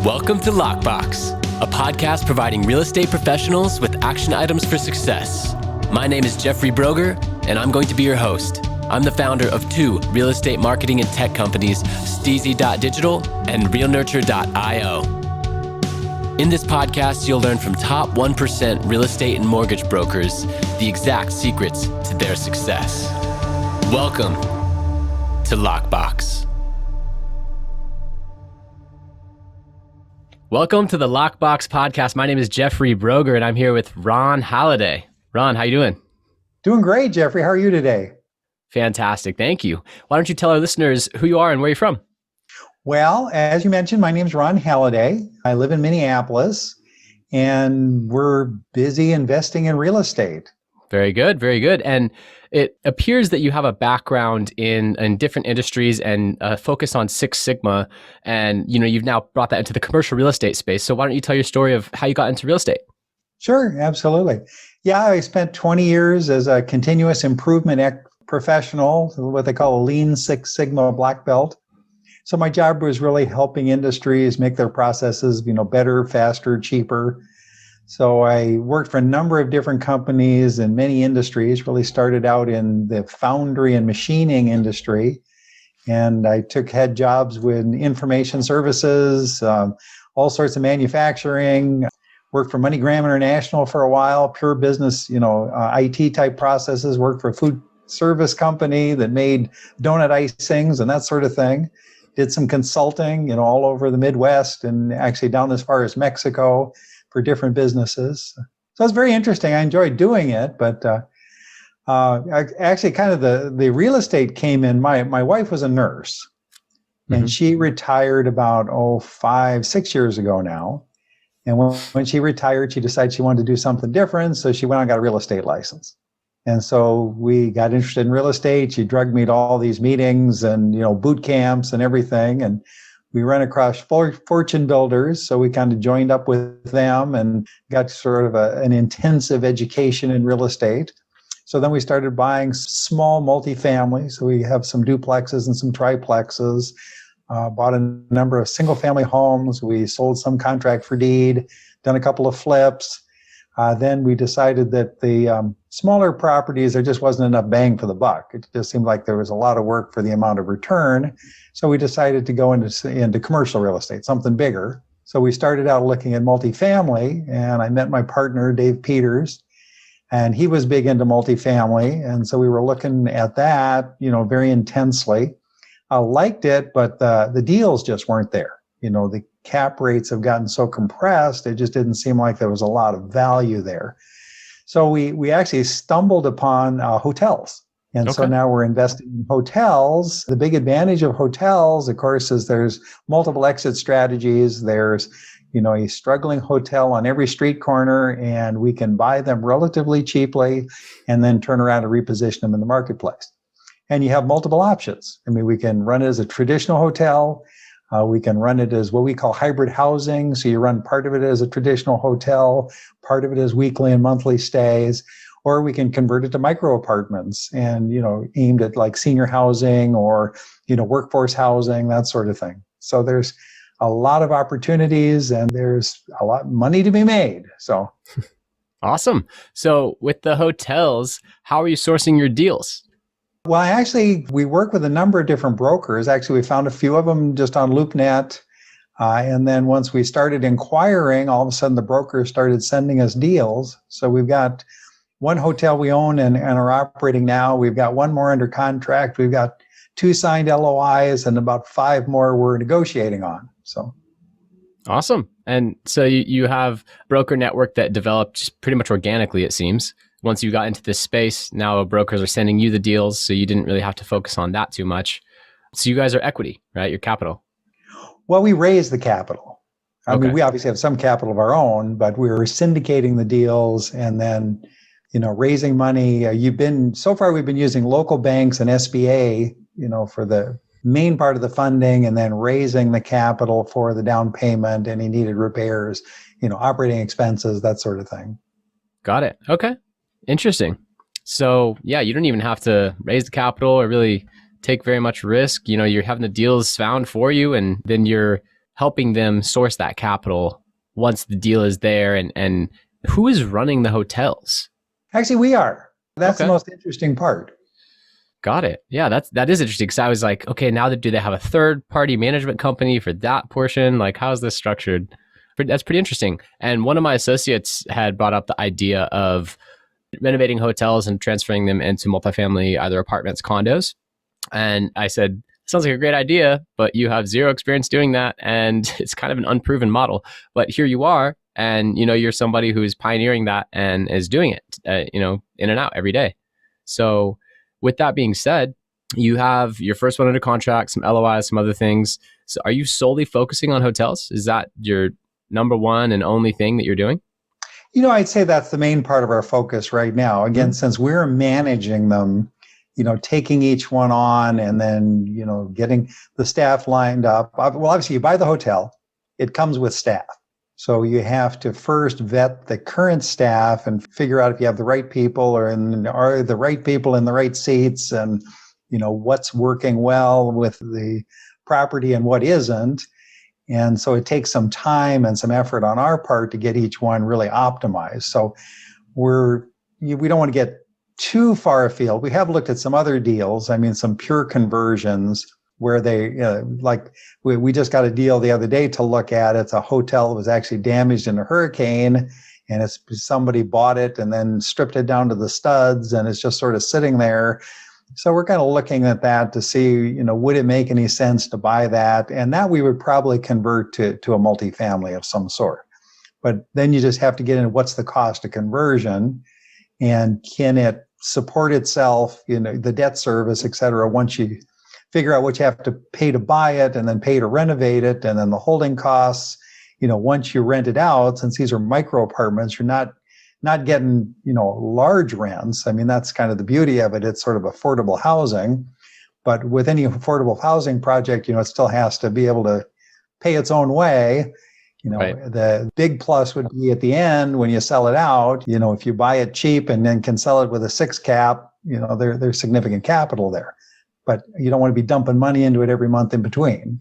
Welcome to Lockbox, a podcast providing real estate professionals with action items for success. My name is Jeffrey Brogger, and I'm going to be your host. I'm the founder of two real estate marketing and tech companies, STEEZY.Digital and realnurture.io. In this podcast, you'll learn from top 1% real estate and mortgage brokers the exact secrets to their success. Welcome to Lockbox. Welcome to the Lockbox podcast. My name is Jeffrey Brogger, and I'm here with Ron Halliday. Ron, how you doing? Doing great, Jeffrey. How are you today? Fantastic. Thank you. Why don't you tell our listeners who you are and where you're from? Well, as you mentioned, my name is Ron Halliday. I live in Minneapolis, and we're busy investing in real estate. Very good. Very good. And it appears that you have a background in different industries and a focus on Six Sigma. And, you've now brought that into the commercial real estate space. So why don't you tell your story of how you got into real estate? Sure, absolutely. Yeah, I spent 20 years as a continuous improvement professional, what they call a Lean Six Sigma black belt. So my job was really helping industries make their processes, better, faster, cheaper. So I worked for a number of different companies in many industries, really started out in the foundry and machining industry. And I had jobs with information services, all sorts of manufacturing, worked for MoneyGram International for a while, pure business, IT type processes, worked for a food service company that made donut icings and that sort of thing. Did some consulting, all over the Midwest and actually down as far as Mexico for different businesses. So it's very interesting. I enjoyed doing it, but actually kind of the real estate came in. My wife was a nurse, and she retired about 5-6 years ago now. And when she retired, she decided she wanted to do something different. So she went and got a real estate license. And so we got interested in real estate. She drugged me to all these meetings and, boot camps and everything. And we ran across fortune builders. So we kind of joined up with them and got sort of an intensive education in real estate. So then we started buying small multifamily. So we have some duplexes and some triplexes, bought a number of single family homes. We sold some contract for deed, done a couple of flips. Then we decided that the smaller properties, there just wasn't enough bang for the buck. It just seemed like there was a lot of work for the amount of return. So we decided to go into commercial real estate, something bigger. So we started out looking at multifamily, and I met my partner, Dave Peters, and he was big into multifamily. And so we were looking at that, very intensely. I liked it, but the deals just weren't there. The cap rates have gotten so compressed, it just didn't seem like there was a lot of value there. So we actually stumbled upon hotels. And so now we're investing in hotels. The big advantage of hotels, of course, is there's multiple exit strategies. There's, a struggling hotel on every street corner, and we can buy them relatively cheaply and then turn around and reposition them in the marketplace. And you have multiple options. I mean, we can run it as a traditional hotel. We can run it as what we call hybrid housing. So you run part of it as a traditional hotel, part of it as weekly and monthly stays, or we can convert it to micro apartments and, aimed at like senior housing or, workforce housing, that sort of thing. So there's a lot of opportunities and there's a lot of money to be made. So awesome. So with the hotels, how are you sourcing your deals? Well, we work with a number of different brokers. Actually, we found a few of them just on LoopNet. And then once we started inquiring, all of a sudden the brokers started sending us deals. So we've got one hotel we own and are operating now. We've got one more under contract. We've got 2 signed LOIs and about 5 more we're negotiating on. So awesome. And so you have a broker network that developed pretty much organically, it seems. Once you got into this space, now brokers are sending you the deals, so you didn't really have to focus on that too much. So you guys are equity, right? Your capital. Well, we raised the capital. I mean, we obviously have some capital of our own, but we're syndicating the deals and then, raising money. So far we've been using local banks and SBA, for the main part of the funding, and then raising the capital for the down payment, any needed repairs, operating expenses, that sort of thing. Got it. Okay. Interesting. So yeah, you don't even have to raise the capital or really take very much risk. You're having the deals found for you, and then you're helping them source that capital once the deal is there, and who is running the hotels? Actually, we are. That's the Okay. most interesting part. Got it. Yeah, that is interesting. Because I was like, okay, now do they have a third party management company for that portion? Like, how is this structured? That's pretty interesting. And one of my associates had brought up the idea of renovating hotels and transferring them into multifamily, either apartments, condos. And I said, sounds like a great idea, but you have zero experience doing that. And it's kind of an unproven model. But here you are. And, you're somebody who is pioneering that and is doing it, in and out every day. So with that being said, you have your first one under contract, some LOIs, some other things. So are you solely focusing on hotels? Is that your number one and only thing that you're doing? I'd say that's the main part of our focus right now. Again, since we're managing them, taking each one on and then, getting the staff lined up. Well, obviously you buy the hotel, it comes with staff. So you have to first vet the current staff and figure out if you have the right people or are the right people in the right seats, and, what's working well with the property and what isn't. And so it takes some time and some effort on our part to get each one really optimized. So we don't want to get too far afield. We have looked at some other deals. I mean, some pure conversions where we just got a deal the other day to look at. It's a hotel that was actually damaged in a hurricane, and somebody bought it and then stripped it down to the studs, and it's just sort of sitting there. So we're kind of looking at that to see, would it make any sense to buy that? And that we would probably convert to a multifamily of some sort. But then you just have to get into what's the cost of conversion, and can it support itself, the debt service, et cetera, once you figure out what you have to pay to buy it and then pay to renovate it, and then the holding costs, once you rent it out, since these are micro apartments, you're not getting, large rents. I mean, that's kind of the beauty of it. It's sort of affordable housing. But with any affordable housing project, it still has to be able to pay its own way. Right. The big plus would be at the end when you sell it out, if you buy it cheap and then can sell it with a 6 cap, there's significant capital there. But you don't want to be dumping money into it every month in between.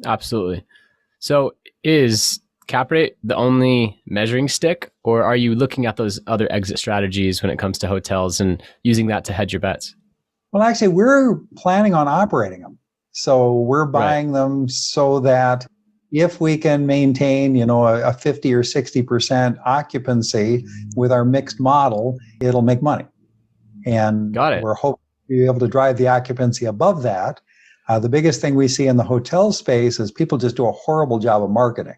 Absolutely. So is cap rate the only measuring stick, or are you looking at those other exit strategies when it comes to hotels and using that to hedge your bets? Well, actually, we're planning on operating them. So we're buying them so that if we can maintain, a 50 or 60% occupancy with our mixed model, it'll make money. And we're hoping to be able to drive the occupancy above that. The biggest thing we see in the hotel space is people just do a horrible job of marketing.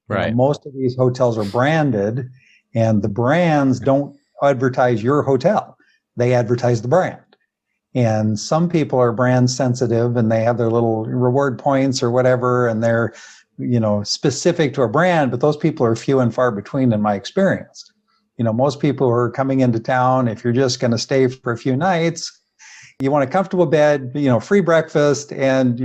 Right. Most of these hotels are branded, and the brands don't advertise your hotel. They advertise the brand. And some people are brand sensitive and they have their little reward points or whatever, and they're, specific to a brand, but those people are few and far between in my experience. Most people who are coming into town, if you're just going to stay for a few nights, you want a comfortable bed, free breakfast, and,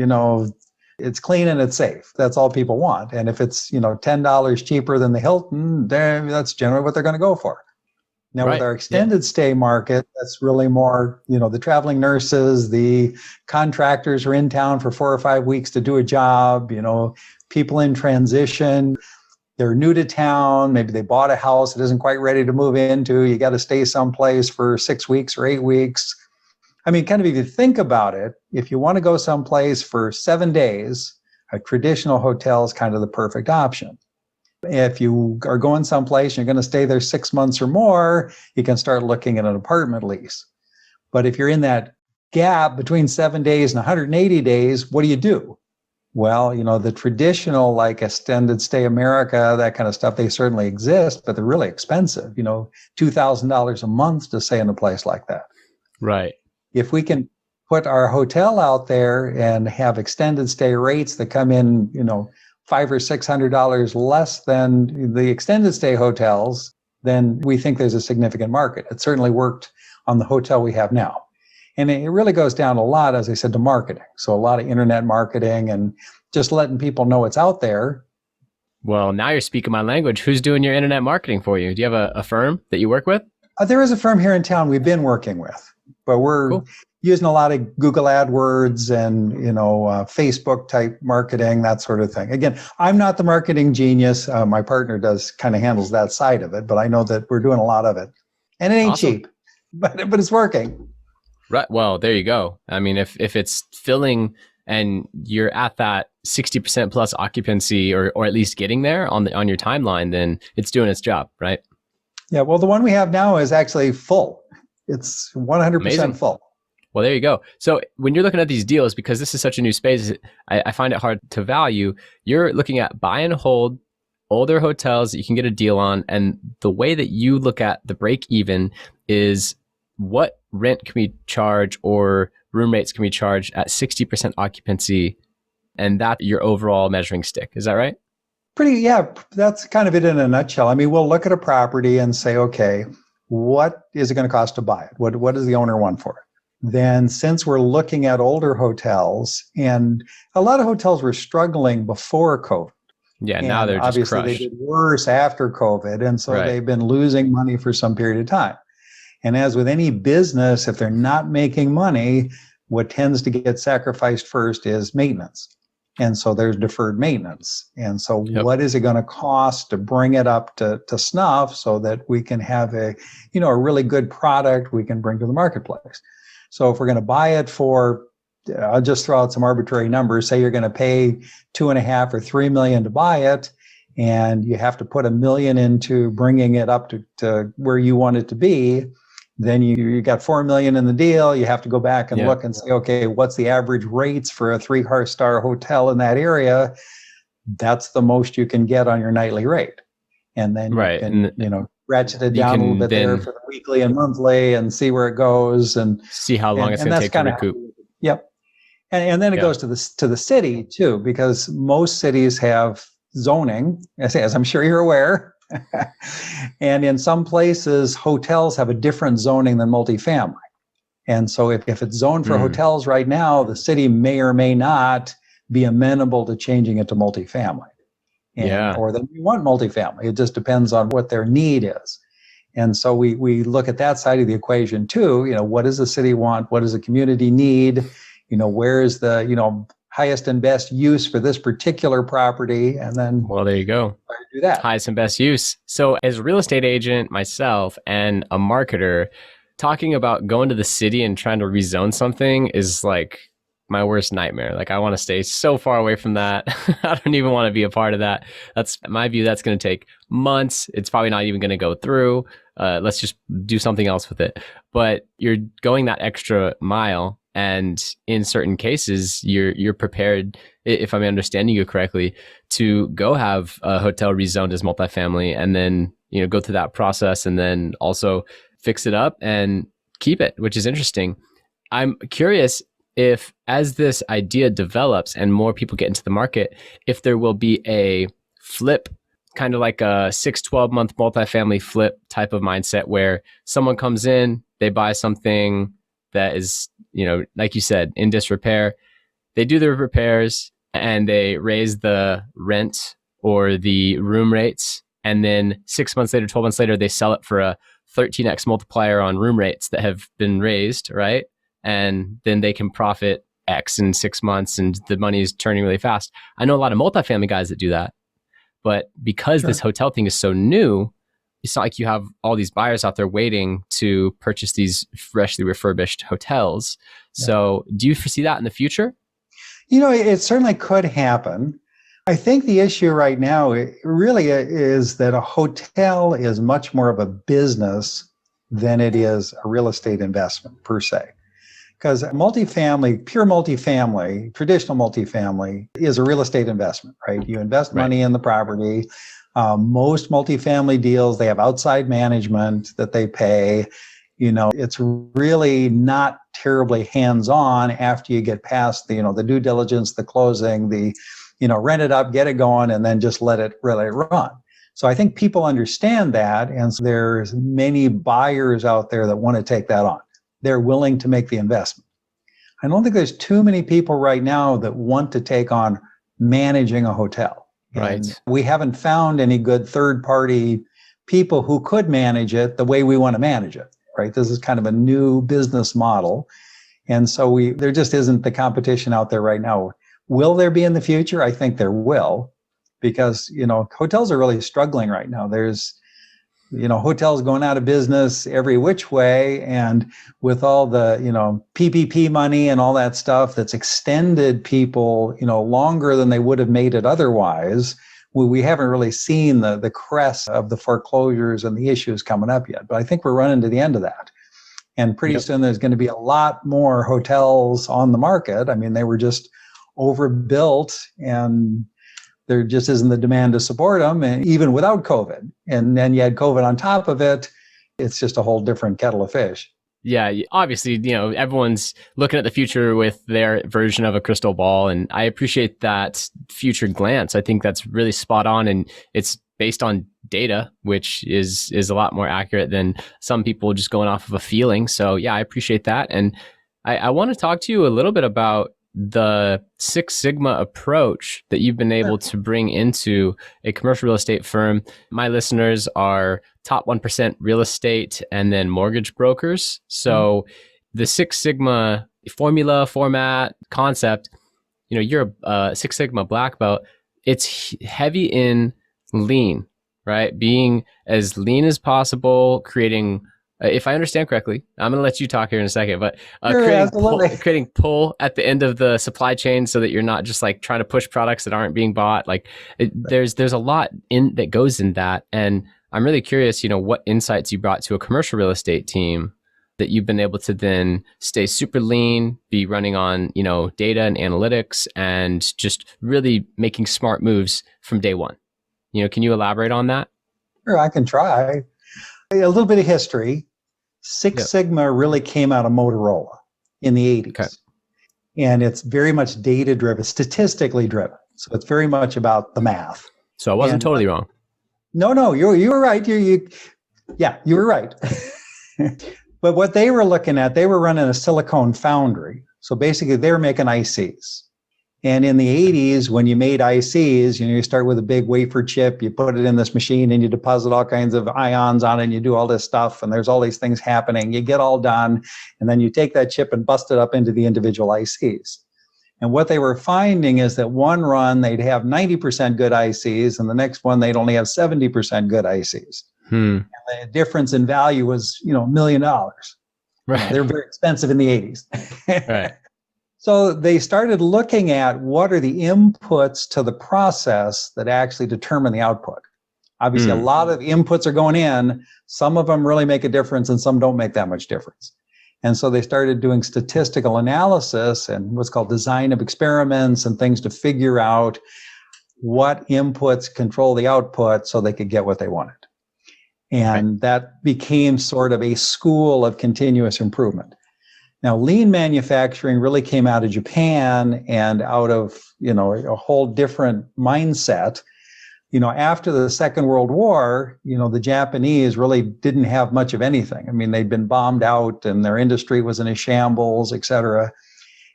it's clean and it's safe. That's all people want. And if it's, $10 cheaper than the Hilton, then that's generally what they're going to go for. Now, with our extended stay market, that's really more, the traveling nurses, the contractors are in town for 4 or 5 weeks to do a job, people in transition, they're new to town, maybe they bought a house that isn't quite ready to move into, you got to stay someplace for 6 weeks or 8 weeks. I mean, kind of if you think about it, if you want to go someplace for 7 days, a traditional hotel is kind of the perfect option. If you are going someplace and you're going to stay there 6 months or more, you can start looking at an apartment lease. But if you're in that gap between 7 days and 180 days, what do? Well, the traditional like extended stay America, that kind of stuff, they certainly exist, but they're really expensive, $2,000 a month to stay in a place like that. Right. If we can put our hotel out there and have extended stay rates that come in, $500 or $600 less than the extended stay hotels, then we think there's a significant market. It certainly worked on the hotel we have now. And it really goes down a lot, as I said, to marketing. So a lot of internet marketing and just letting people know it's out there. Well, now you're speaking my language. Who's doing your internet marketing for you? Do you have a firm that you work with? There is a firm here in town we've been working with, but we're using a lot of Google AdWords and, Facebook type marketing, that sort of thing. Again, I'm not the marketing genius. My partner kind of handles that side of it, but I know that we're doing a lot of it, and it ain't cheap, but it's working. Right. Well, there you go. I mean, if it's filling and you're at that 60% plus occupancy, or at least getting there on your timeline, then it's doing its job, right? Yeah. Well, the one we have now is actually full. It's 100% Amazing. full. Well, there you go. So when you're looking at these deals, because this is such a new space, I find it hard to value. You're looking at buy and hold older hotels that you can get a deal on. And the way that you look at the break even is what rent can we charge or room rates can we charge at 60% occupancy, and that's your overall measuring stick. Is that right? Yeah, that's kind of it in a nutshell. I mean, we'll look at a property and say, okay, what is it going to cost to buy it? What does the owner want for it? Then, since we're looking at older hotels, and a lot of hotels were struggling before COVID. Yeah, now they're just crushed. Obviously, they did worse after COVID, and so they've been losing money for some period of time. And as with any business, if they're not making money, what tends to get sacrificed first is maintenance. And so there's deferred maintenance. And so what is it going to cost to bring it up to snuff so that we can have a really good product we can bring to the marketplace? So if we're going to buy it for, I'll just throw out some arbitrary numbers, say you're going to pay $2.5 or $3 million to buy it, and you have to put $1 million into bringing it up to where you want it to be. Then you got $4 million in the deal. You have to go back and look and say, okay, what's the average rates for a 3-star hotel in that area? That's the most you can get on your nightly rate. And then you can, ratchet it down a little bit there for the weekly and monthly and see where it goes and see how long it's going to take to recoup. Yep. And then it goes to the city too, because most cities have zoning, as I'm sure you're aware. And in some places, hotels have a different zoning than multifamily. And so if it's zoned for hotels right now, the city may or may not be amenable to changing it to multifamily. Or they want multifamily. It just depends on what their need is. And so we look at that side of the equation too. What does the city want? What does the community need? Where is the, highest and best use for this particular property? And then, well, there you go. Do that. Highest and best use. So as a real estate agent myself and a marketer, talking about going to the city and trying to rezone something is like my worst nightmare. Like I want to stay so far away from that. I don't even want to be a part of that. That's my view. That's going to take months. It's probably not even going to go through. Let's just do something else with it. But you're going that extra mile. And in certain cases, you're prepared, if I'm understanding you correctly, to go have a hotel rezoned as multifamily, and then go through that process, and then also fix it up and keep it, which is interesting. I'm curious if, as this idea develops and more people get into the market, if there will be a flip, kind of like a 6-12 month multifamily flip type of mindset, where someone comes in, they buy something that is, like you said, in disrepair. They do the repairs and they raise the rent or the room rates. And then 6 months later, 12 months later, they sell it for a 13x multiplier on room rates that have been raised, right? And then they can profit X in 6 months, and the money is turning really fast. I know a lot of multifamily guys that do that. But because this hotel thing is so new, it's not like you have all these buyers out there waiting to purchase these freshly refurbished hotels. So do you foresee that in the future? It certainly could happen. I think the issue right now really is that a hotel is much more of a business than it is a real estate investment per se. Because multifamily, pure multifamily, traditional multifamily is a real estate investment, right? You invest money in the property. Most multifamily deals, they have outside management that they pay. It's really not terribly hands-on after you get past the due diligence, the closing, the rent it up, get it going, and then just let it really run. So I think people understand that, and so there's many buyers out there that want to take that on. They're willing to make the investment. I don't think there's too many people right now that want to take on managing a hotel. Right. And we haven't found any good third-party people who could manage it the way we want to manage it, right? This is kind of a new business model. And so there just isn't the competition out there right now. Will there be in the future? I think there will, because, hotels are really struggling right now. There's, hotels going out of business every which way. And with all the, PPP money and all that stuff that's extended people, longer than they would have made it otherwise, we haven't really seen the crest of the foreclosures and the issues coming up yet. But I think we're running to the end of that. And pretty soon there's going to be a lot more hotels on the market. I mean, they were just overbuilt, and there just isn't the demand to support them, and even without COVID. And then you had COVID on top of it. It's just a whole different kettle of fish. Yeah, obviously, everyone's looking at the future with their version of a crystal ball, and I appreciate that future glance. I think that's really spot on, and it's based on data, which is a lot more accurate than some people just going off of a feeling. So yeah, I appreciate that. And I want to talk to you a little bit about the Six Sigma approach that you've been able to bring into a commercial real estate firm. My listeners are top 1% real estate and then mortgage brokers. So the Six Sigma formula, format, concept, you're a Six Sigma black belt. It's heavy in lean, right? Being as lean as possible, creating, if I understand correctly, I'm going to let you talk here in a second, but creating pull at the end of the supply chain so that you're not just like trying to push products that aren't being bought. Like there's a lot that goes in that. And I'm really curious, what insights you brought to a commercial real estate team that you've been able to then stay super lean, be running on, data and analytics, and just really making smart moves from day one. Can you elaborate on that? Sure, I can try. A little bit of history. Six Sigma really came out of Motorola in the 80s. Okay. And it's very much data driven, statistically driven. So it's very much about the math. So I wasn't totally wrong. No, you were right. You were right. But what they were looking at, they were running a silicone foundry. So basically they were making ICs. And in the 80s, when you made ICs, you start with a big wafer chip, you put it in this machine and you deposit all kinds of ions on it and you do all this stuff and there's all these things happening. You get all done and then you take that chip and bust it up into the individual ICs. And what they were finding is that one run, they'd have 90% good ICs and the next one, they'd only have 70% good ICs. And the difference in value was, $1 million. Right. They're very expensive in the 80s. Right. So they started looking at what are the inputs to the process that actually determine the output. Obviously, a lot of inputs are going in. Some of them really make a difference and some don't make that much difference. And so they started doing statistical analysis and what's called design of experiments and things to figure out what inputs control the output so they could get what they wanted. And that became sort of a school of continuous improvement. Now, lean manufacturing really came out of Japan and out of, a whole different mindset. After the Second World War, the Japanese really didn't have much of anything. I mean, they'd been bombed out and their industry was in a shambles, et cetera.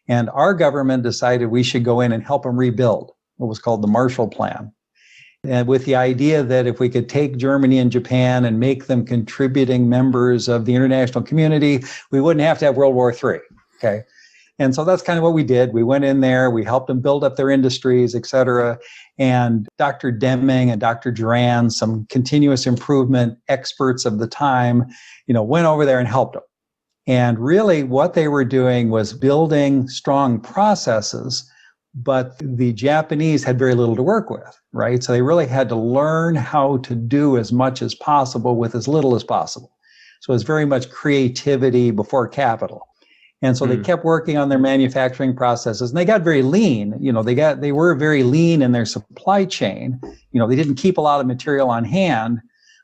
And our government decided we should go in and help them rebuild what was called the Marshall Plan. And with the idea that if we could take Germany and Japan and make them contributing members of the international community, we wouldn't have to have World War III. Okay. And so that's kind of what we did. We went in there, we helped them build up their industries, et cetera. And Dr. Deming and Dr. Duran, some continuous improvement experts of the time, went over there and helped them. And really what they were doing was building strong processes, but the Japanese had very little to work with, right? So they really had to learn how to do as much as possible with as little as possible. So it's very much creativity before capital. And so they kept working on their manufacturing processes and they got very lean. They were very lean in their supply chain. They didn't keep a lot of material on hand,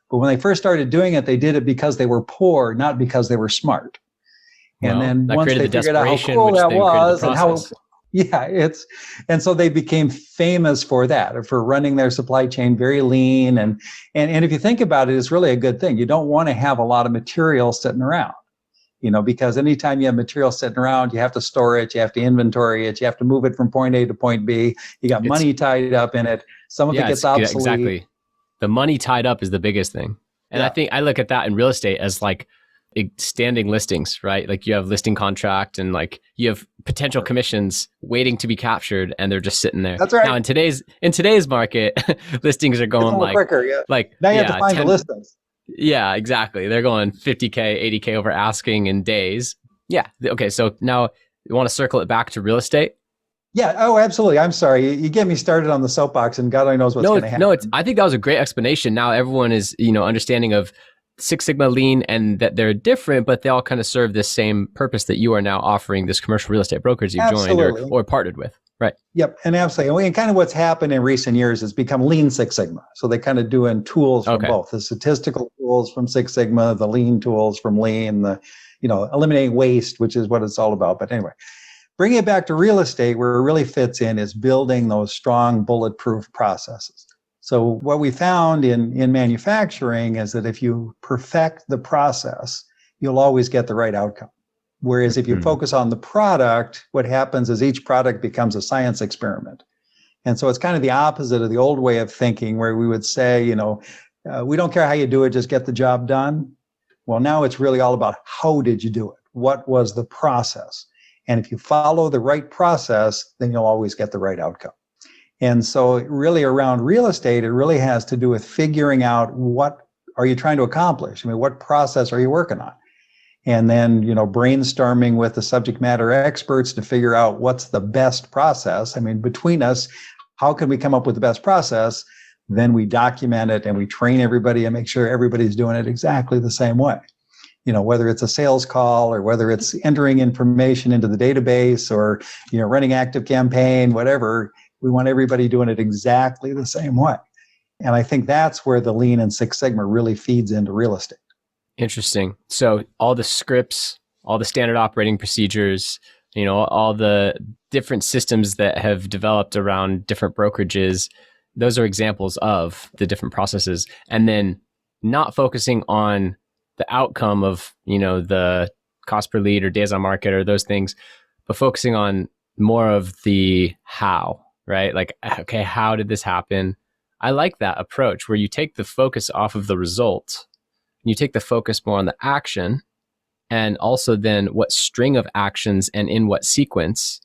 but when they first started doing it, they did it because they were poor, not because they were smart. And then once they figured out how cool that was and how, and so they became famous for that, for running their supply chain very lean. And if you think about it, it's really a good thing. You don't want to have a lot of material sitting around, because anytime you have material sitting around, you have to store it, you have to inventory it, you have to move it from point A to point B. You got money tied up in it. Some of it gets obsolete. Exactly. The money tied up is the biggest thing. And I think I look at that in real estate as like standing listings, right? Like you have listing contract and like you have potential commissions waiting to be captured and they're just sitting there. That's right. Now in today's market, listings are It's a going little quicker, yeah. Now you have to find the listings. Yeah, exactly. They're going 50K, 80K over asking in days. Yeah. Okay. So now you want to circle it back to real estate? Yeah. Oh, absolutely. I'm sorry. You get me started on the soapbox and God only knows what's going to happen. No, I think that was a great explanation. Now everyone is, understanding of Six Sigma, Lean, and that they're different, but they all kind of serve this same purpose that you are now offering this commercial real estate brokers you've joined or partnered with. Right. Yep. And absolutely. And kind of what's happened in recent years is become Lean Six Sigma. So they kind of doing tools from both the statistical tools from Six Sigma, the Lean tools from Lean, the, eliminating waste, which is what it's all about. But anyway, bringing it back to real estate, where it really fits in is building those strong bulletproof processes. So what we found in manufacturing is that if you perfect the process, you'll always get the right outcome. Whereas if you focus on the product, what happens is each product becomes a science experiment. And so it's kind of the opposite of the old way of thinking where we would say, we don't care how you do it, just get the job done. Well, now it's really all about how did you do it? What was the process? And if you follow the right process, then you'll always get the right outcome. And so really around real estate, it really has to do with figuring out what are you trying to accomplish? I mean, what process are you working on? And then, brainstorming with the subject matter experts to figure out what's the best process. I mean, between us, how can we come up with the best process? Then we document it and we train everybody and make sure everybody's doing it exactly the same way. Whether it's a sales call or whether it's entering information into the database or, running active campaign, whatever, we want everybody doing it exactly the same way. And I think that's where the Lean and Six Sigma really feeds into real estate. Interesting. So all the scripts, all the standard operating procedures, all the different systems that have developed around different brokerages, those are examples of the different processes. And then not focusing on the outcome of, the cost per lead or days on market or those things, but focusing on more of the how, right? Like, okay, how did this happen? I like that approach where you take the focus off of the result. You take the focus more on the action and also then what string of actions and in what sequence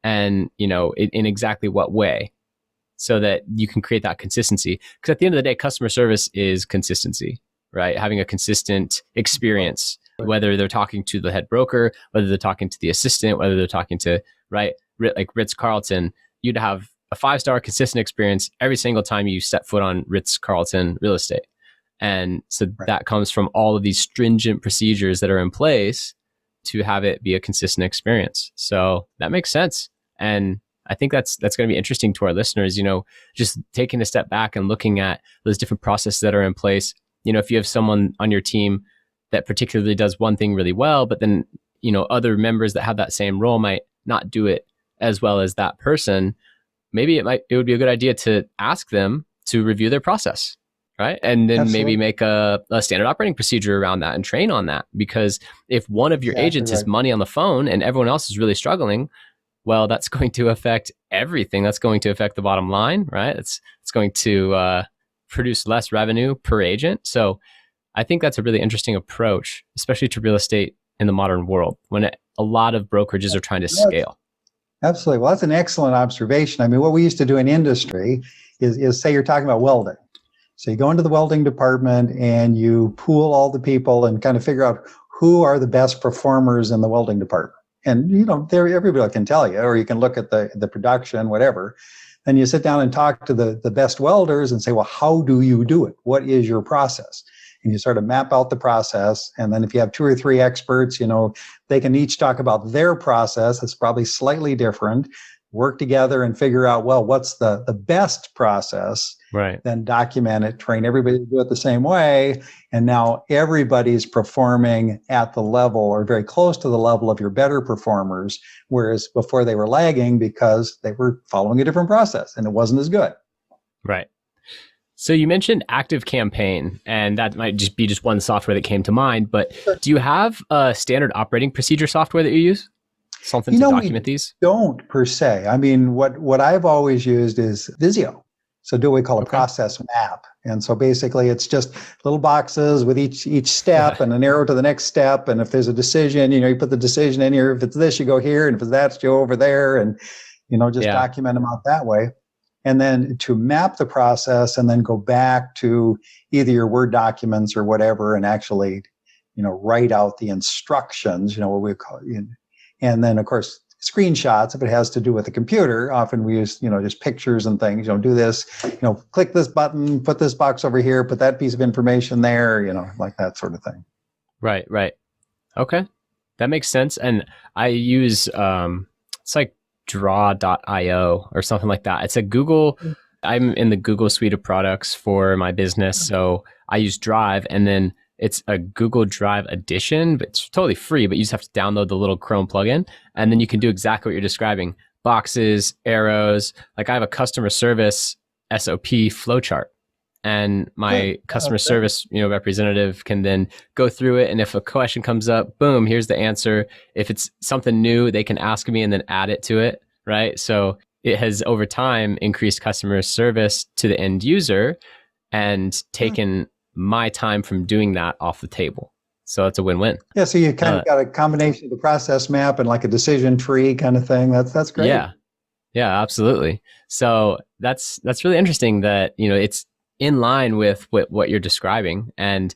and, in exactly what way so that you can create that consistency. Because at the end of the day, customer service is consistency, right? Having a consistent experience, whether they're talking to the head broker, whether they're talking to the assistant, whether they're talking to, right, like Ritz-Carlton, you'd have a 5-star consistent experience every single time you step foot on Ritz-Carlton real estate. And so that comes from all of these stringent procedures that are in place to have it be a consistent experience. So that makes sense. And I think that's going to be interesting to our listeners, just taking a step back and looking at those different processes that are in place. If you have someone on your team that particularly does one thing really well, but then, other members that have that same role might not do it as well as that person, maybe it would be a good idea to ask them to review their process. Right. And then maybe make a standard operating procedure around that and train on that. Because if one of your agents is money on the phone and everyone else is really struggling, well, that's going to affect everything. That's going to affect the bottom line, right? It's going to produce less revenue per agent. So I think that's a really interesting approach, especially to real estate in the modern world when a lot of brokerages are trying to scale. Absolutely. Well, that's an excellent observation. I mean, what we used to do in industry is say you're talking about welding. So you go into the welding department and you pool all the people and kind of figure out who are the best performers in the welding department. And, everybody can tell you, or you can look at the production, whatever. Then you sit down and talk to the best welders and say, well, how do you do it? What is your process? And you sort of map out the process. And then if you have 2 or 3 experts, they can each talk about their process. It's probably slightly different. Work together and figure out, well, what's the best process? Right. Then document it, train everybody to do it the same way. And now everybody's performing at the level or very close to the level of your better performers, whereas before they were lagging because they were following a different process and it wasn't as good. Right. So you mentioned Active Campaign, and that might just be one software that came to mind, but do you have a standard operating procedure software that you use? Something to document these? Don't per se. I mean, what I've always used is Visio. So do what we call a process map. And so basically it's just little boxes with each step and an arrow to the next step. And if there's a decision, you put the decision in here. If it's this, you go here. And if it's that, you go over there, and, just document them out that way. And then to map the process and then go back to either your Word documents or whatever and actually, write out the instructions, what we call it. And then, of course, screenshots, if it has to do with the computer. Often we use, just pictures and things, do this, click this button, put this box over here, put that piece of information there, like that sort of thing. Right. Okay. That makes sense. And I use, it's like Draw.io or something like that. It's a Google, I'm in the Google suite of products for my business. So I use Drive, and then it's a Google Drive edition, but it's totally free, but you just have to download the little Chrome plugin, and then you can do exactly what you're describing. Boxes, arrows. Like I have a customer service SOP flowchart, and my customer service, representative can then go through it. And if a question comes up, boom, here's the answer. If it's something new, they can ask me and then add it to it. Right. So it has over time increased customer service to the end user and taken my time from doing that off the table. So it's a win-win. Yeah. So you kind of got a combination of the process map and like a decision tree kind of thing. That's great. Yeah, absolutely. So that's really interesting that, it's in line with what you're describing. And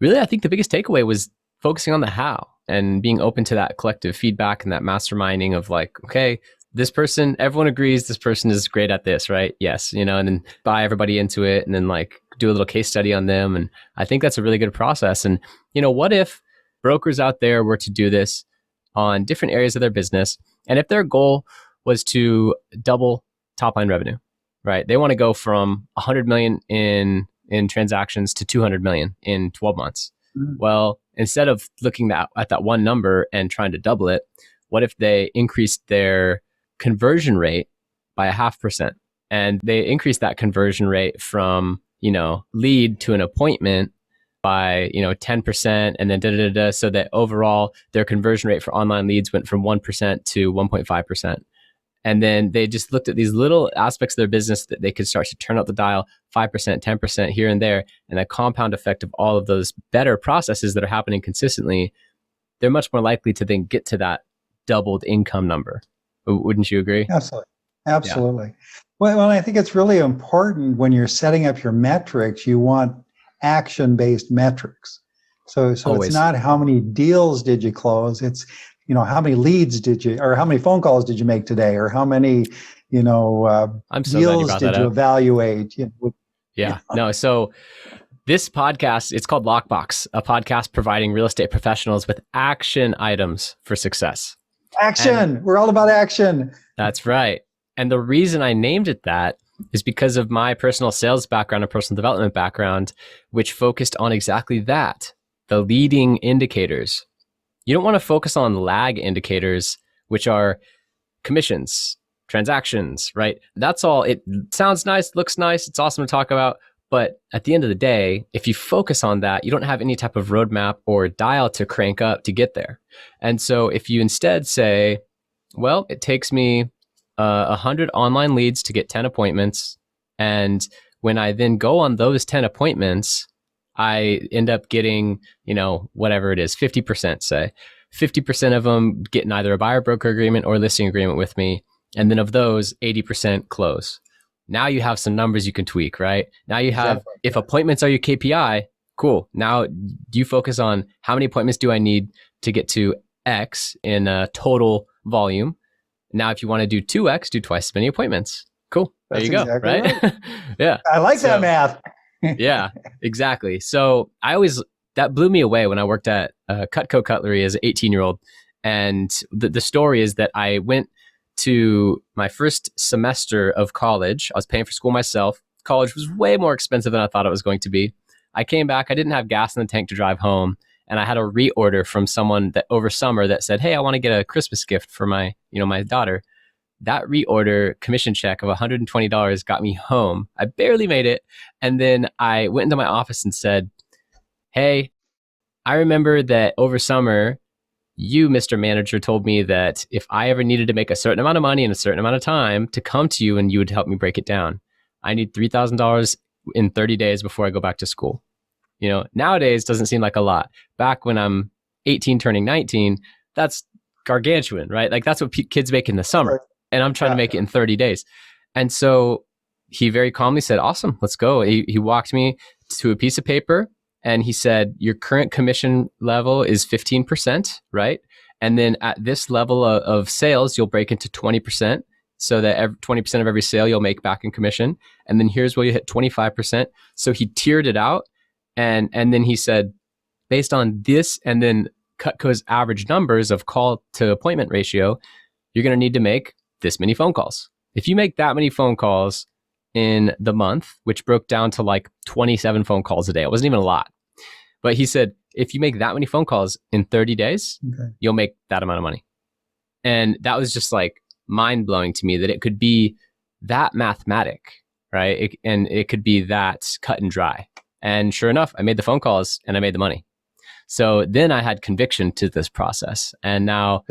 really, I think the biggest takeaway was focusing on the how and being open to that collective feedback and that masterminding of like, okay, this person, everyone agrees this person is great at this, right? Yes, and then buy everybody into it and then like do a little case study on them. And I think that's a really good process. And, what if brokers out there were to do this on different areas of their business? And if their goal was to double top line revenue, right? They want to go from 100 million in transactions to 200 million in 12 months. Mm-hmm. Well, instead of looking at that one number and trying to double it, what if they increased their conversion rate by 0.5%, and they increased that conversion rate from lead to an appointment by 10%, and then so that overall their conversion rate for online leads went from 1% to 1.5%. And then they just looked at these little aspects of their business that they could start to turn up the dial 5%, 10% here and there, and a compound effect of all of those better processes that are happening consistently. They're much more likely to then get to that doubled income number. Wouldn't you agree? Absolutely. Yeah. Well, I think it's really important when you're setting up your metrics, you want action-based metrics. So it's not how many deals did you close, it's, how many leads did you, or how many phone calls did you make today, or how many, deals did you evaluate? No, so this podcast, it's called Lockbox, a podcast providing real estate professionals with action items for success. Action. We're all about action. That's right. And the reason I named it that is because of my personal sales background and personal development background, which focused on exactly that, the leading indicators. You don't want to focus on lag indicators, which are commissions, transactions, right? That's all. It sounds nice, looks nice, it's awesome to talk about. But at the end of the day, if you focus on that, you don't have any type of roadmap or dial to crank up to get there. And so if you instead say, well, it takes me 100 online leads to get 10 appointments. And when I then go on those 10 appointments, I end up getting, whatever it is, 50%, say. 50% of them get either a buyer broker agreement or listing agreement with me. And then of those, 80% close. Now you have some numbers you can tweak, right? Now you have, if appointments are your KPI, cool. Now you focus on how many appointments do I need to get to X in total volume. Now, if you want to do 2X, do twice as many appointments. Cool. There you go. Exactly right? Yeah. I like that math. Yeah, exactly. So that blew me away when I worked at Cutco Cutlery as an 18-year-old. And the story is that I went to my first semester of college. I was paying for school myself. College was way more expensive than I thought it was going to be. I came back. I didn't have gas in the tank to drive home. And I had a reorder from someone that over summer that said, hey, I want to get a Christmas gift for my daughter. That reorder commission check of $120 got me home. I barely made it. And then I went into my office and said, hey, I remember that over summer, you, Mr. Manager, told me that if I ever needed to make a certain amount of money in a certain amount of time to come to you and you would help me break it down. I need $3,000 in 30 days before I go back to school. Nowadays doesn't seem like a lot. Back when I'm 18 turning 19, that's gargantuan, right? Like that's what kids make in the summer. Right. And I'm trying to make it in 30 days. And so he very calmly said, awesome, let's go. He walked me to a piece of paper and he said, your current commission level is 15%, right? And then at this level of sales, you'll break into 20%. So that 20% of every sale you'll make back in commission. And then here's where you hit 25%. So he tiered it out. And then he said, based on this, and then Cutco's average numbers of call to appointment ratio, you're going to need to make this many phone calls. If you make that many phone calls in the month, which broke down to like 27 phone calls a day, it wasn't even a lot. But he said, if you make that many phone calls in 30 days, you'll make that amount of money. And that was just like mind blowing to me that it could be that mathematic, right? And it could be that cut and dry. And sure enough, I made the phone calls and I made the money. So then I had conviction to this process. And now,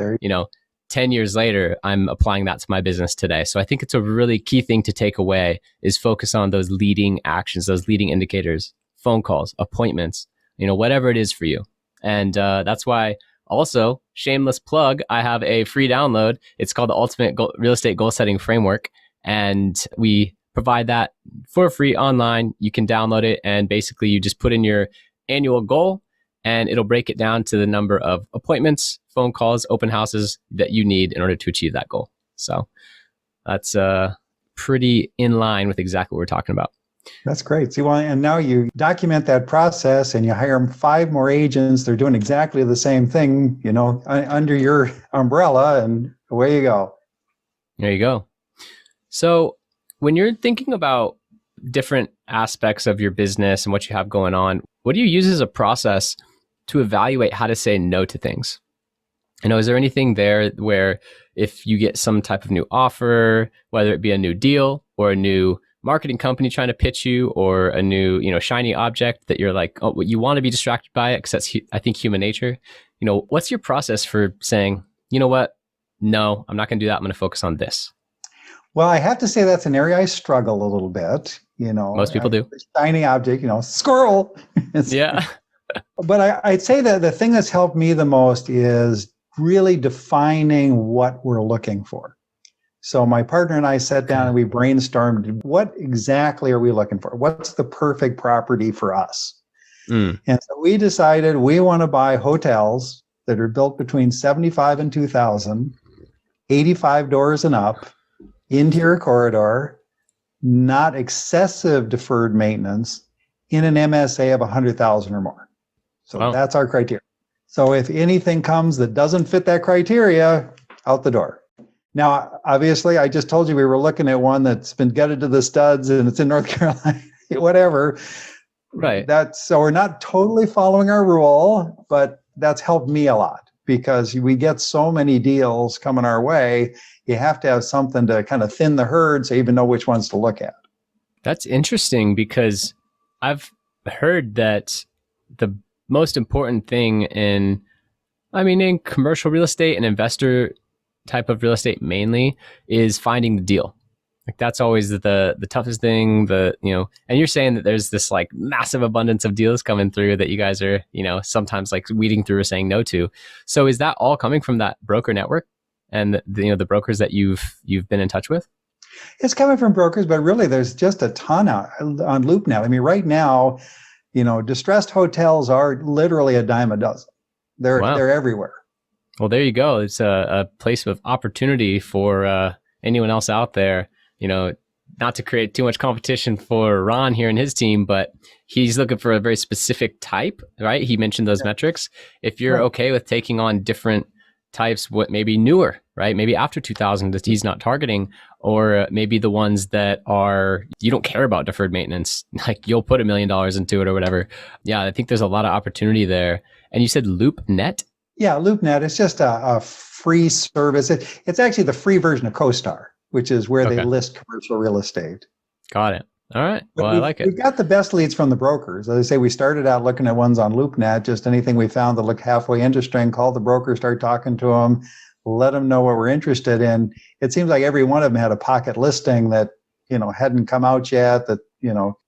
10 years later, I'm applying that to my business today. So I think it's a really key thing to take away is focus on those leading actions, those leading indicators, phone calls, appointments, whatever it is for you. And that's why also, shameless plug, I have a free download. It's called the Ultimate Real Estate Goal Setting Framework. And we provide that for free online. You can download it. And basically, you just put in your annual goal and it'll break it down to the number of appointments, phone calls, open houses that you need in order to achieve that goal. So that's pretty in line with exactly what we're talking about. That's great. See, and now you document that process and you hire 5 more agents. They're doing exactly the same thing, under your umbrella, and away you go. There you go. So when you're thinking about different aspects of your business and what you have going on, what do you use as a process to evaluate how to say no to things? Is there anything there where if you get some type of new offer, whether it be a new deal or a new marketing company trying to pitch you or a new, shiny object that you're like, oh, you want to be distracted by it because that's, I think, human nature. What's your process for saying, you know what? No, I'm not going to do that. I'm going to focus on this. Well, I have to say that's an area I struggle a little bit. Most people do. Shiny object, squirrel. Yeah. But I'd say that the thing that's helped me the most is really defining what we're looking for. So my partner and I sat down and we brainstormed, what exactly are we looking for? What's the perfect property for us? And so we decided we want to buy hotels that are built between 75 and 2000, 85 doors and up, interior corridor, not excessive deferred maintenance, in an MSA of 100,000 or more. So That's our criteria. So if anything comes that doesn't fit that criteria, out the door. Now, obviously, I just told you we were looking at one that's been gutted to the studs and it's in North Carolina, whatever. Right. So we're not totally following our rule, but that's helped me a lot because we get so many deals coming our way. You have to have something to kind of thin the herd so you even know which ones to look at. That's interesting because I've heard that the most important thing in commercial real estate and investor type of real estate mainly is finding the deal. Like that's always the toughest thing, and you're saying that there's this like massive abundance of deals coming through that you guys are, sometimes like weeding through or saying no to. So is that all coming from that broker network and the brokers that you've been in touch with? It's coming from brokers, but really there's just a ton out on LoopNet. I mean, right now, distressed hotels are literally a dime a dozen. They're everywhere. Well, there you go. It's a place of opportunity for anyone else out there. Not to create too much competition for Ron here and his team, but he's looking for a very specific type, right? He mentioned those metrics. If you're okay with taking on different types, what maybe newer, right? Maybe after 2000 that he's not targeting, or maybe the ones that are, you don't care about deferred maintenance, like you'll put $1 million into it or whatever. Yeah, I think there's a lot of opportunity there. And you said LoopNet? Yeah, LoopNet. It's just a free service. It's actually the free version of CoStar, which is where they list commercial real estate. Got it. All right. Well, I like it. We've got the best leads from the brokers. As I say, we started out looking at ones on LoopNet, just anything we found that looked halfway interesting, call the broker, start talking to them, let them know what we're interested in. It seems like every one of them had a pocket listing that, hadn't come out yet, that,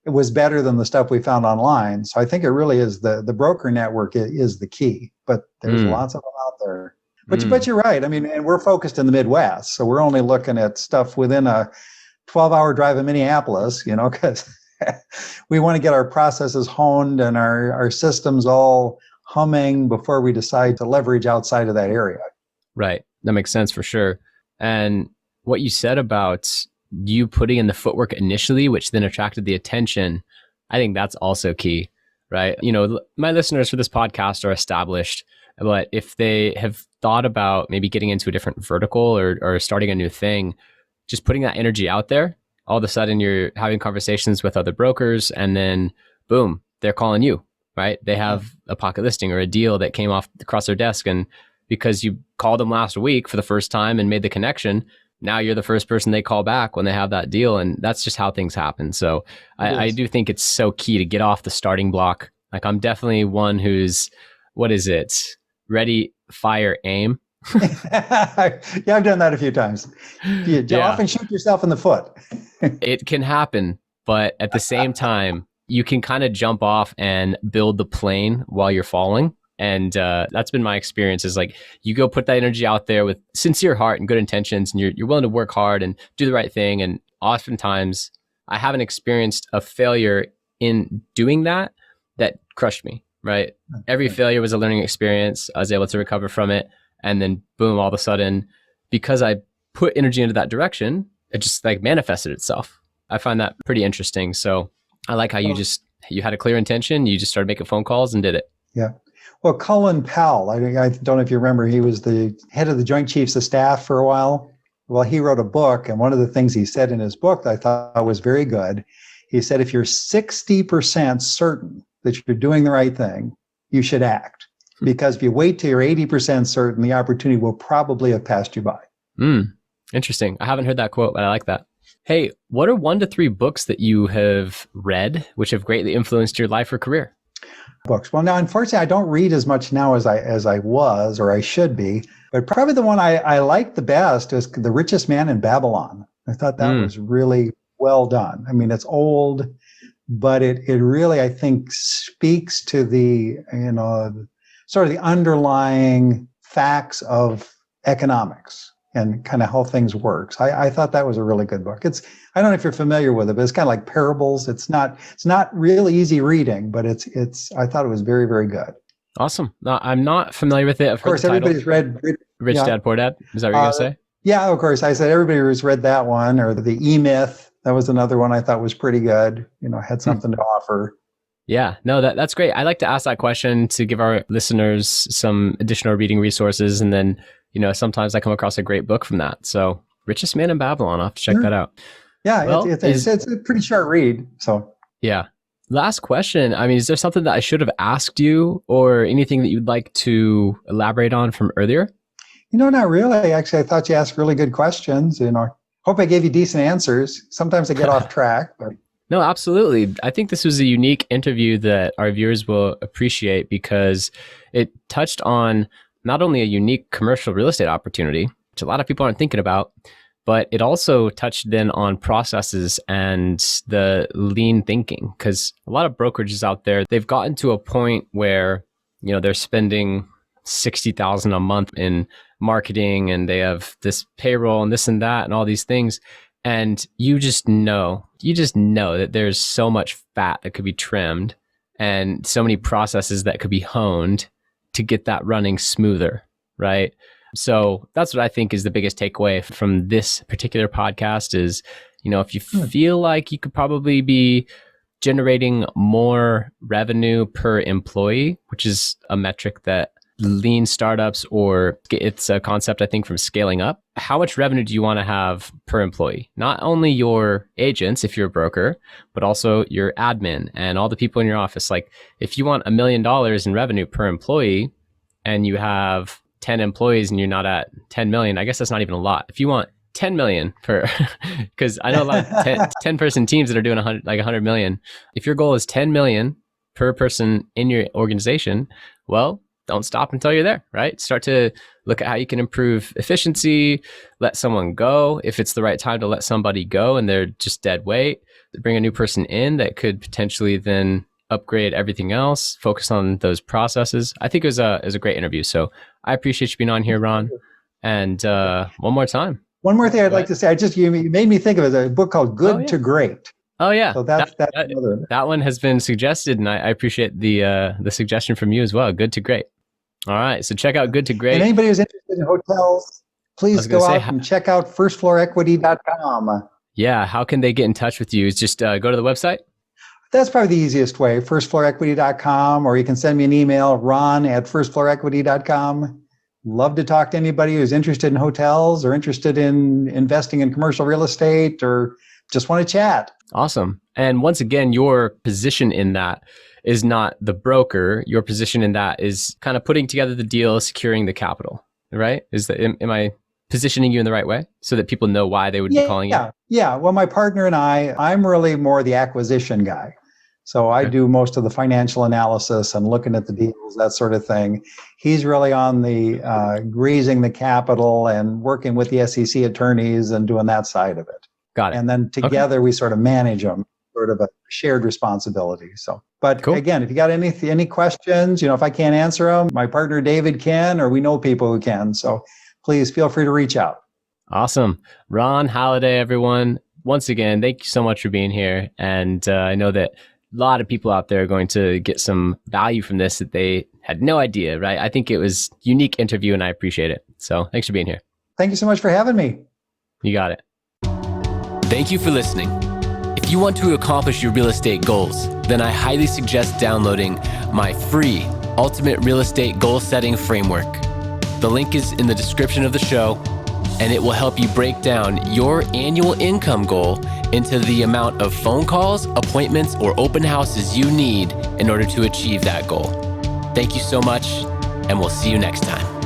it was better than the stuff we found online. So I think it really is the broker network is the key, but there's lots of them out there. But you're right. I mean, and we're focused in the Midwest, so we're only looking at stuff within a 12-hour drive in Minneapolis, because we want to get our processes honed and our systems all humming before we decide to leverage outside of that area. Right. That makes sense for sure. And what you said about you putting in the footwork initially, which then attracted the attention, I think that's also key, right? My listeners for this podcast are established, but if they have thought about maybe getting into a different vertical or starting a new thing, just putting that energy out there, all of a sudden you're having conversations with other brokers, and then boom, they're calling you, right? They have a pocket listing or a deal that came across their desk, and because you called them last week for the first time and made the connection, now you're the first person they call back when they have that deal. And that's just how things happen. So I do think it's so key to get off the starting block. Like, I'm definitely one who's, ready, fire, aim. Yeah, I've done that a few times. You often shoot yourself in the foot. It can happen, but at the same time, you can kind of jump off and build the plane while you're falling. And that's been my experience, is like, you go put that energy out there with sincere heart and good intentions, and you're willing to work hard and do the right thing. And oftentimes I haven't experienced a failure in doing that crushed me, right? Every failure was a learning experience. I was able to recover from it. And then boom, all of a sudden, because I put energy into that direction, it just like manifested itself. I find that pretty interesting. So I like how you had a clear intention. You just started making phone calls and did it. Yeah. Well, Cullen Powell, I don't know if you remember, he was the head of the Joint Chiefs of Staff for a while. Well, he wrote a book, and one of the things he said in his book that I thought was very good, he said, if you're 60% certain that you're doing the right thing, you should act. Because if you wait till you're 80% certain, the opportunity will probably have passed you by. Interesting. I haven't heard that quote, but I like that. Hey, what are 1 to 3 books that you have read which have greatly influenced your life or career? Books. Well, now, unfortunately, I don't read as much now as I was, or I should be. But probably the one I liked the best was The Richest Man in Babylon. I thought that was really well done. I mean, it's old, but it really, I think, speaks to the, sort of the underlying facts of economics and kind of how things work. So I thought that was a really good book. I don't know if you're familiar with it, but it's kind of like parables. It's not really easy reading, but I thought it was very, very good. Awesome. No, I'm not familiar with it. Of course, everybody's read Rich Dad, Poor Dad. Is that what you're going to say? Yeah, of course. I said everybody has read that one, or The E-Myth. That was another one I thought was pretty good. Had something to offer. Yeah, no, that's great. I like to ask that question to give our listeners some additional reading resources. And then, sometimes I come across a great book from that. So Richest Man in Babylon, I'll have to check that out. Yeah, well, it's a pretty short read. So yeah. Last question. I mean, is there something that I should have asked you, or anything that you'd like to elaborate on from earlier? Not really. Actually, I thought you asked really good questions. Hope I gave you decent answers. Sometimes I get off track, but. No, absolutely. I think this was a unique interview that our viewers will appreciate, because it touched on not only a unique commercial real estate opportunity, which a lot of people aren't thinking about, but it also touched then on processes and the lean thinking. Because a lot of brokerages out there, they've gotten to a point where, they're spending $60,000 a month in marketing, and they have this payroll and this and that and all these things. And you just know that there's so much fat that could be trimmed and so many processes that could be honed to get that running smoother, right? So that's what I think is the biggest takeaway from this particular podcast is, if you feel like you could probably be generating more revenue per employee, which is a metric that lean startups, or it's a concept, I think, from Scaling Up. How much revenue do you want to have per employee? Not only your agents, if you're a broker, but also your admin and all the people in your office. Like, if you want $1 million in revenue per employee and you have 10 employees and you're not at 10 million, I guess that's not even a lot. If you want 10 million per, because I know a lot of 10 person teams that are doing 100 million. If your goal is 10 million per person in your organization, well, don't stop until you're there, right? Start to look at how you can improve efficiency, let someone go. If it's the right time to let somebody go and they're just dead weight, bring a new person in that could potentially then upgrade everything else, focus on those processes. I think it was a great interview. So I appreciate you being on here, Ron. And one more time. One more thing I'd like to say. You made me think of it, a book called Good to Great. Oh yeah. So that one has been suggested, and I appreciate the suggestion from you as well. Good to Great. All right. So check out Good to Great. And anybody who's interested in hotels, please go out and check out firstfloorequity.com. Yeah. How can they get in touch with you? Just go to the website? That's probably the easiest way, firstfloorequity.com, or you can send me an email, ron@firstfloorequity.com. Love to talk to anybody who's interested in hotels or interested in investing in commercial real estate or just want to chat. Awesome. And once again, your position in that is not the broker. Your position in that is kind of putting together the deal, securing the capital, right? Am I positioning you in the right way so that people know why they would be calling you? Yeah. Well, my partner and I'm really more the acquisition guy. So I do most of the financial analysis and looking at the deals, that sort of thing. He's really on the raising the capital and working with the SEC attorneys and doing that side of it. Got it. And then together we sort of manage them, sort of a shared responsibility. So, but again, if you got any questions, if I can't answer them, my partner David can, or we know people who can. So please feel free to reach out. Awesome. Ron Halliday, everyone. Once again, thank you so much for being here. And I know that a lot of people out there are going to get some value from this that they had no idea, right? I think it was a unique interview and I appreciate it. So thanks for being here. Thank you so much for having me. You got it. Thank you for listening. If you want to accomplish your real estate goals, then I highly suggest downloading my free Ultimate Real Estate Goal Setting Framework. The link is in the description of the show, and it will help you break down your annual income goal into the amount of phone calls, appointments, or open houses you need in order to achieve that goal. Thank you so much, and we'll see you next time.